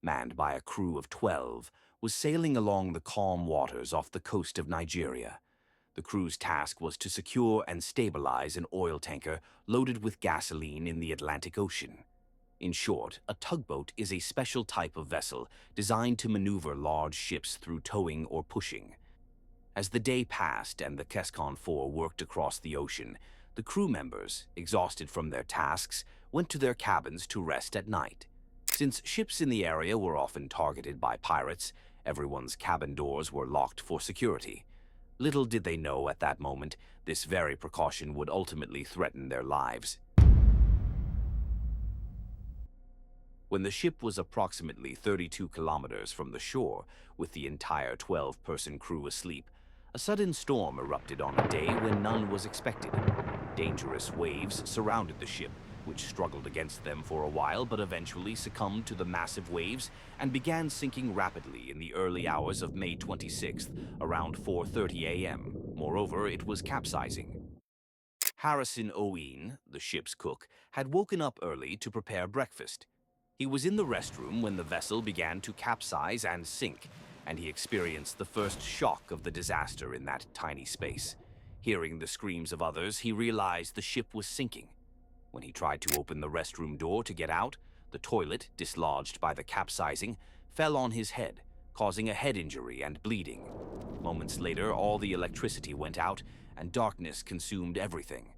manned by a crew of 12, was sailing along the calm waters off the coast of Nigeria. The crew's task was to secure and stabilize an oil tanker loaded with gasoline in the Atlantic Ocean. In short, a tugboat is a special type of vessel designed to maneuver large ships through towing or pushing. As the day passed and the Kescon 4 worked across the ocean, the crew members, exhausted from their tasks, went to their cabins to rest at night. Since ships in the area were often targeted by pirates, everyone's cabin doors were locked for security. Little did they know at that moment, this very precaution would ultimately threaten their lives. When the ship was approximately 32 kilometers from the shore, with the entire 12-person crew asleep, a sudden storm erupted on a day when none was expected. Dangerous waves surrounded the ship, which struggled against them for a while but eventually succumbed to the massive waves and began sinking rapidly in the early hours of May 26th, around 4:30 a.m. Moreover, it was capsizing. Harrison Owen, the ship's cook, had woken up early to prepare breakfast. He was in the restroom when the vessel began to capsize and sink, and he experienced the first shock of the disaster in that tiny space. Hearing the screams of others, he realized the ship was sinking. When he tried to open the restroom door to get out, the toilet, dislodged by the capsizing, fell on his head, causing a head injury and bleeding. Moments later, all the electricity went out, and darkness consumed everything.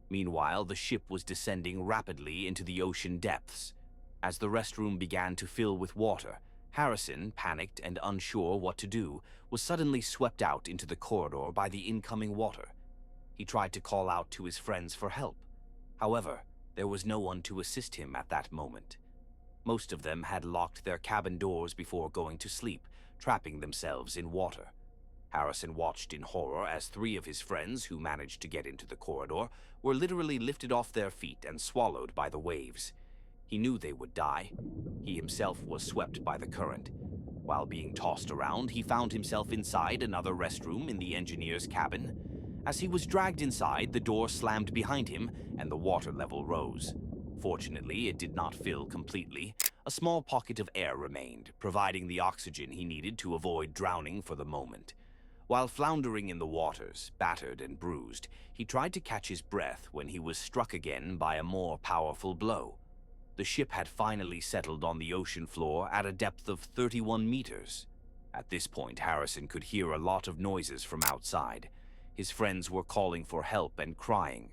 Meanwhile, the ship was descending rapidly into the ocean depths. As the restroom began to fill with water, Harrison, panicked and unsure what to do, was suddenly swept out into the corridor by the incoming water. He tried to call out to his friends for help. However, there was no one to assist him at that moment. Most of them had locked their cabin doors before going to sleep, trapping themselves in water. Harrison watched in horror as 3 of his friends, who managed to get into the corridor, were literally lifted off their feet and swallowed by the waves. He knew they would die. He himself was swept by the current. While being tossed around, he found himself inside another restroom in the engineer's cabin. As he was dragged inside, the door slammed behind him and the water level rose. Fortunately, it did not fill completely. A small pocket of air remained, providing the oxygen he needed to avoid drowning for the moment. While floundering in the waters, battered and bruised, he tried to catch his breath when he was struck again by a more powerful blow. The ship had finally settled on the ocean floor at a depth of 31 meters. At this point, Harrison could hear a lot of noises from outside. His friends were calling for help and crying.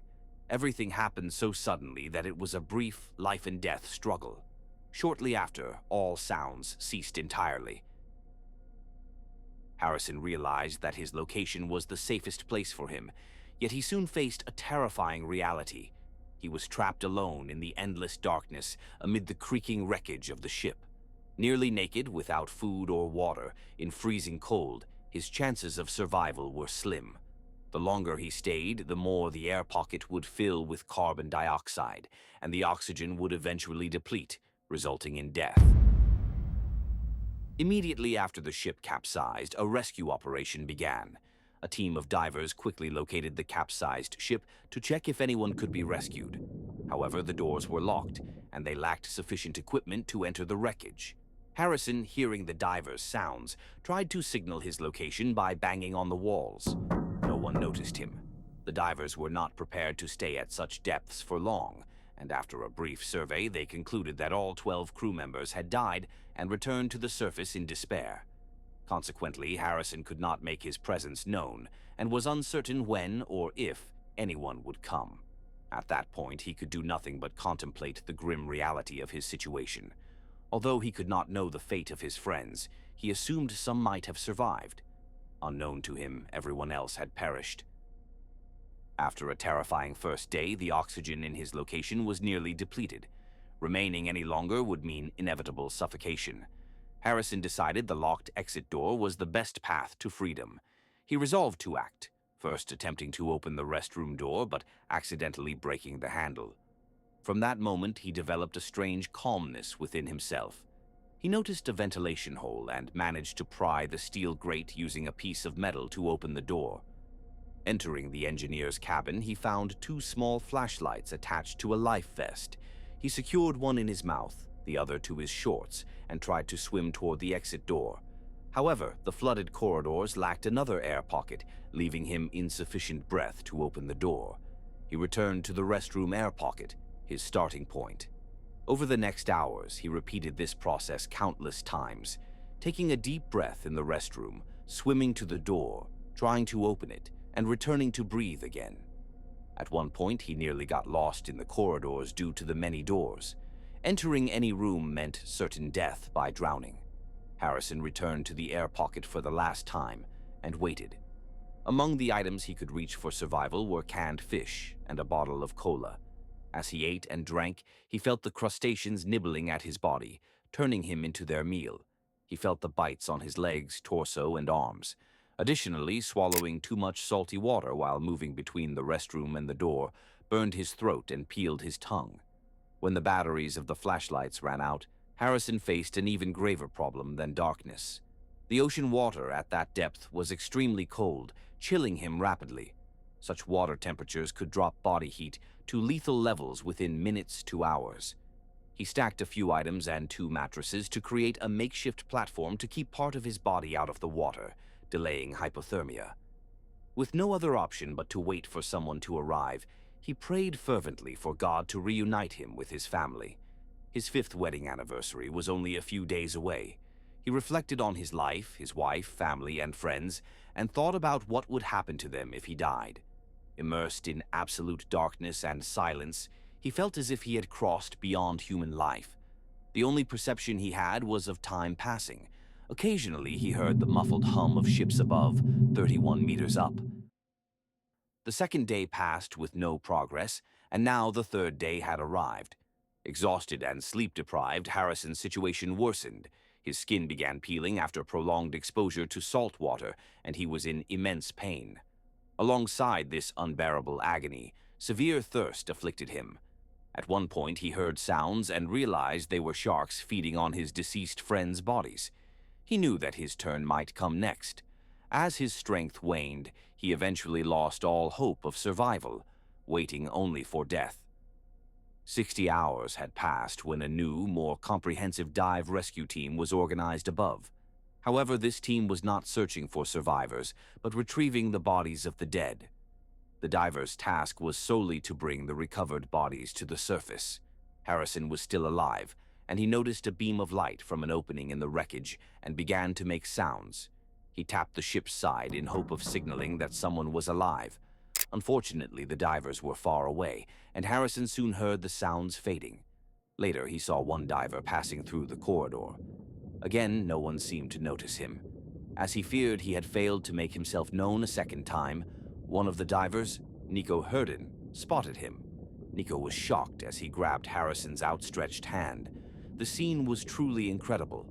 Everything happened so suddenly that it was a brief life-and-death struggle. Shortly after, all sounds ceased entirely. Harrison realized that his location was the safest place for him, yet he soon faced a terrifying reality. He was trapped alone in the endless darkness amid the creaking wreckage of the ship. Nearly naked, without food or water, in freezing cold, his chances of survival were slim. The longer he stayed, the more the air pocket would fill with carbon dioxide, and the oxygen would eventually deplete, resulting in death. Immediately after the ship capsized, a rescue operation began. A team of divers quickly located the capsized ship to check if anyone could be rescued. However, the doors were locked, and they lacked sufficient equipment to enter the wreckage. Harrison, hearing the divers' sounds, tried to signal his location by banging on the walls. No one noticed him. The divers were not prepared to stay at such depths for long, and after a brief survey, they concluded that all 12 crew members had died and returned to the surface in despair. Consequently, Harrison could not make his presence known and was uncertain when or if anyone would come. At that point, he could do nothing but contemplate the grim reality of his situation. Although he could not know the fate of his friends, he assumed some might have survived. Unknown to him, everyone else had perished. After a terrifying first day, the oxygen in his location was nearly depleted. Remaining any longer would mean inevitable suffocation. Harrison decided the locked exit door was the best path to freedom. He resolved to act, first attempting to open the restroom door but accidentally breaking the handle. From that moment, he developed a strange calmness within himself. He noticed a ventilation hole and managed to pry the steel grate using a piece of metal to open the door. Entering the engineer's cabin, he found 2 small flashlights attached to a life vest. He secured one in his mouth, the other to his shorts, and tried to swim toward the exit door. However, the flooded corridors lacked another air pocket, leaving him insufficient breath to open the door. He returned to the restroom air pocket, his starting point. Over the next hours, he repeated this process countless times, taking a deep breath in the restroom, swimming to the door, trying to open it, and returning to breathe again. At one point, he nearly got lost in the corridors due to the many doors. Entering any room meant certain death by drowning. Harrison returned to the air pocket for the last time and waited. Among the items he could reach for survival were canned fish and a bottle of cola. As he ate and drank, he felt the crustaceans nibbling at his body, turning him into their meal. He felt the bites on his legs, torso, and arms. Additionally, swallowing too much salty water while moving between the restroom and the door burned his throat and peeled his tongue. When the batteries of the flashlights ran out, Harrison faced an even graver problem than darkness. The ocean water at that depth was extremely cold, chilling him rapidly. Such water temperatures could drop body heat to lethal levels within minutes to hours. He stacked a few items and 2 mattresses to create a makeshift platform to keep part of his body out of the water, delaying hypothermia. With no other option but to wait for someone to arrive, he prayed fervently for God to reunite him with his family. His 5th wedding anniversary was only a few days away. He reflected on his life, his wife, family, and friends, and thought about what would happen to them if he died. Immersed in absolute darkness and silence, he felt as if he had crossed beyond human life. The only perception he had was of time passing. Occasionally, he heard the muffled hum of ships above, 31 meters up. The 2nd day passed with no progress, and now the 3rd day had arrived. Exhausted and sleep-deprived, Harrison's situation worsened. His skin began peeling after prolonged exposure to salt water, and he was in immense pain. Alongside this unbearable agony, severe thirst afflicted him. At one point, he heard sounds and realized they were sharks feeding on his deceased friends' bodies. He knew that his turn might come next. As his strength waned, he eventually lost all hope of survival, waiting only for death. 60 hours had passed when a new, more comprehensive dive rescue team was organized above. However, this team was not searching for survivors, but retrieving the bodies of the dead. The divers' task was solely to bring the recovered bodies to the surface. Harrison was still alive, and he noticed a beam of light from an opening in the wreckage and began to make sounds. He tapped the ship's side in hope of signaling that someone was alive. Unfortunately, the divers were far away, and Harrison soon heard the sounds fading. Later, he saw one diver passing through the corridor. Again, no one seemed to notice him. As he feared he had failed to make himself known a 2nd time, one of the divers, Nico Herden, spotted him. Nico was shocked as he grabbed Harrison's outstretched hand. The scene was truly incredible.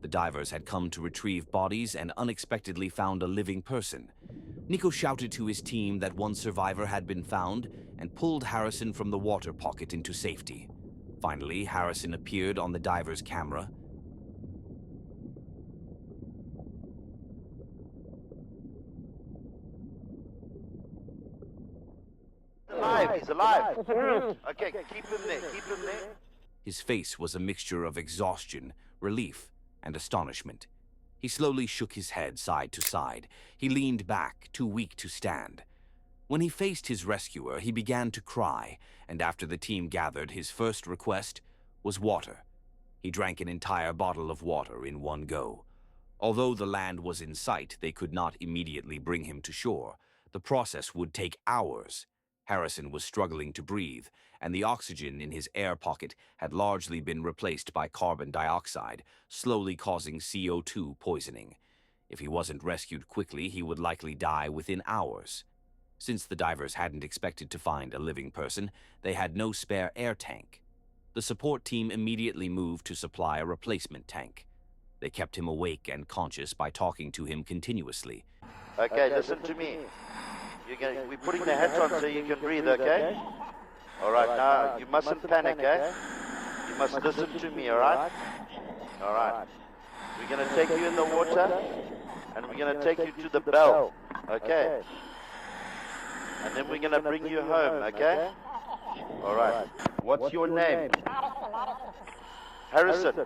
The divers had come to retrieve bodies and unexpectedly found a living person. Nico shouted to his team that one survivor had been found and pulled Harrison from the water pocket into safety. Finally, Harrison appeared on the diver's camera. He's alive. Okay, keep him there. His face was a mixture of exhaustion, relief, and astonishment. He slowly shook his head side to side. He leaned back, too weak to stand. When he faced his rescuer, he began to cry, and after the team gathered, his first request was water. He drank an entire bottle of water in one go. Although the land was in sight, they could not immediately bring him to shore. The process would take hours. Harrison was struggling to breathe, and the oxygen in his air pocket had largely been replaced by carbon dioxide, slowly causing CO2 poisoning. If he wasn't rescued quickly, he would likely die within hours. Since the divers hadn't expected to find a living person, they had no spare air tank. The support team immediately moved to supply a replacement tank. They kept him awake and conscious by talking to him continuously. Okay, listen to me. We're putting the hats on so you can breathe, okay? Alright, now you mustn't panic, eh? You must listen to me, alright? Alright. We're going to take you in the water, and we're going to take you to the bell, okay? And then we're going to bring you home, okay? Alright. What's your name? Harrison.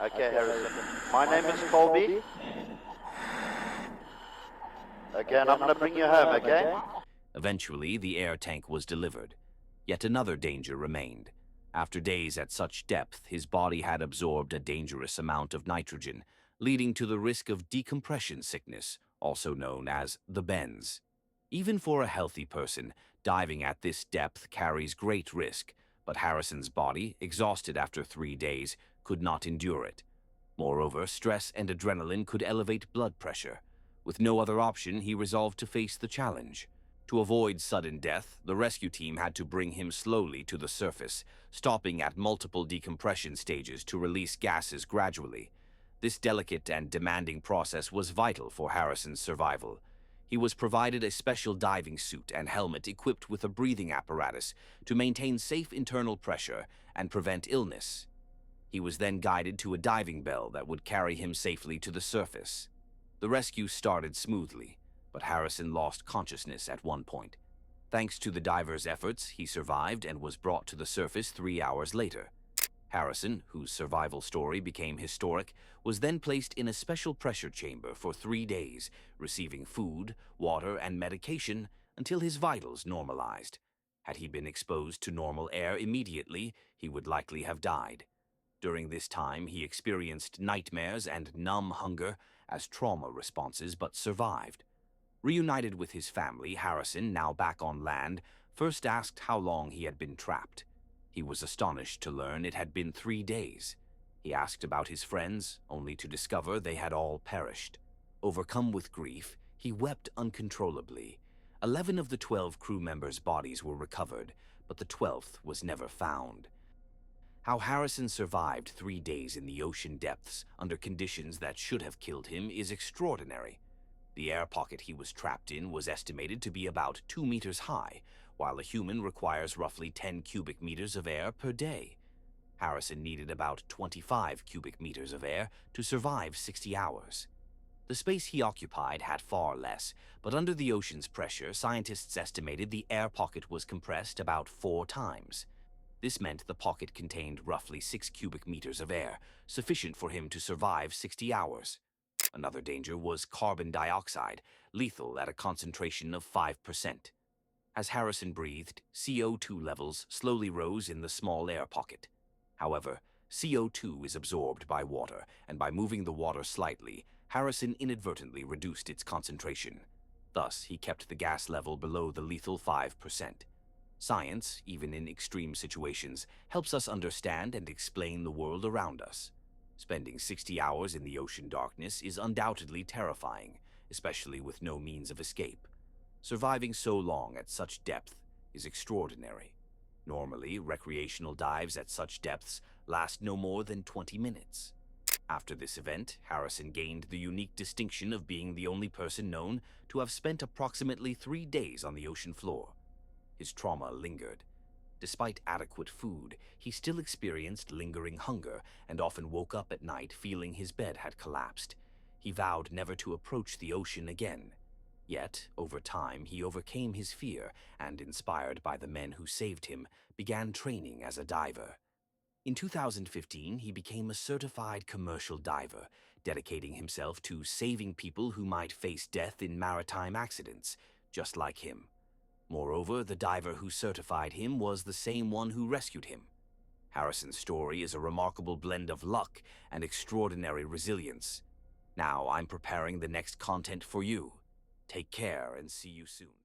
Okay, Harrison. My name is Colby. Okay, and I'm going to bring you home, okay? Eventually, the air tank was delivered. Yet another danger remained. After days at such depth, his body had absorbed a dangerous amount of nitrogen, leading to the risk of decompression sickness, also known as the bends. Even for a healthy person, diving at this depth carries great risk, but Harrison's body, exhausted after 3 days, could not endure it. Moreover, stress and adrenaline could elevate blood pressure. With no other option, he resolved to face the challenge. To avoid sudden death, the rescue team had to bring him slowly to the surface, stopping at multiple decompression stages to release gases gradually. This delicate and demanding process was vital for Harrison's survival. He was provided a special diving suit and helmet equipped with a breathing apparatus to maintain safe internal pressure and prevent illness. He was then guided to a diving bell that would carry him safely to the surface. The rescue started smoothly, but Harrison lost consciousness at one point. Thanks to the diver's efforts, he survived and was brought to the surface 3 hours later. Harrison, whose survival story became historic, was then placed in a special pressure chamber for 3 days, receiving food, water, and medication until his vitals normalized. Had he been exposed to normal air immediately, he would likely have died. During this time, he experienced nightmares and numb hunger as trauma responses, but survived. Reunited with his family, Harrison, now back on land, first asked how long he had been trapped. He was astonished to learn it had been 3 days. He asked about his friends, only to discover they had all perished. Overcome with grief, he wept uncontrollably. 11 of the 12 crew members' bodies were recovered, but the 12th was never found. How Harrison survived 3 days in the ocean depths under conditions that should have killed him is extraordinary. The air pocket he was trapped in was estimated to be about 2 meters high, while a human requires roughly 10 cubic meters of air per day. Harrison needed about 25 cubic meters of air to survive 60 hours. The space he occupied had far less, but under the ocean's pressure, scientists estimated the air pocket was compressed about 4 times. This meant the pocket contained roughly 6 cubic meters of air, sufficient for him to survive 60 hours. Another danger was carbon dioxide, lethal at a concentration of 5%. As Harrison breathed, CO2 levels slowly rose in the small air pocket. However, CO2 is absorbed by water, and by moving the water slightly, Harrison inadvertently reduced its concentration. Thus, he kept the gas level below the lethal 5%. Science, even in extreme situations, helps us understand and explain the world around us. Spending 60 hours in the ocean darkness is undoubtedly terrifying, especially with no means of escape. Surviving so long at such depth is extraordinary. Normally, recreational dives at such depths last no more than 20 minutes. After this event, Harrison gained the unique distinction of being the only person known to have spent approximately 3 days on the ocean floor. His trauma lingered. Despite adequate food, he still experienced lingering hunger and often woke up at night feeling his bed had collapsed. He vowed never to approach the ocean again. Yet, over time, he overcame his fear and, inspired by the men who saved him, began training as a diver. In 2015, he became a certified commercial diver, dedicating himself to saving people who might face death in maritime accidents, just like him. Moreover, the diver who certified him was the same one who rescued him. Harrison's story is a remarkable blend of luck and extraordinary resilience. Now I'm preparing the next content for you. Take care and see you soon.